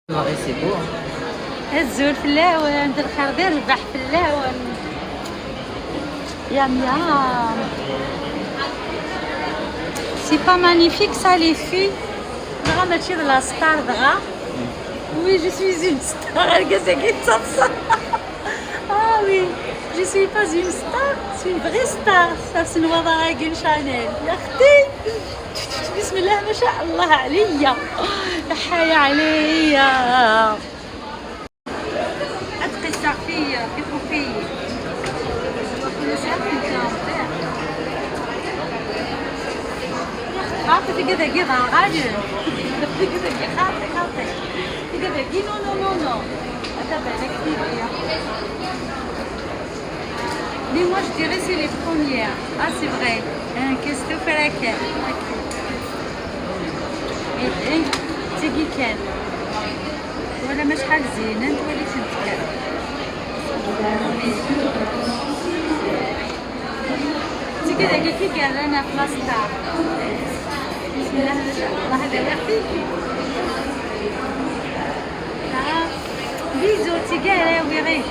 Marie, c'est beau. الزول في اللاوان دير الخير دير البح في اللاوان. يام يام. سي با مانيفيك سا لي في. دغا ماشي د لا ستار دغا. وي جو سوي اون ستار كازاكي تصفصف. اه وي جو سوي با اون ستار سي اون فري ستار. سا نوا دراغين شانيل يا اختي. بسم الله ما شاء الله عليا. حي عليا. اتقي السقفية في خوفية. خاطي كذا كذا غادي كذا خاطي كذا كي نو اتابع لك فيديو. Mais moi je dirais c'est les premières. Ah c'est vrai. Qu'est-ce que tu fais laquelle? ايه تيجي كان ولا مش شحال زينه انت وليت نتكلم. تيجي داكي قال انا في لاستار. بسم الله ما شاء الله هذا يعطيكي. بيزو تيجي راوي غير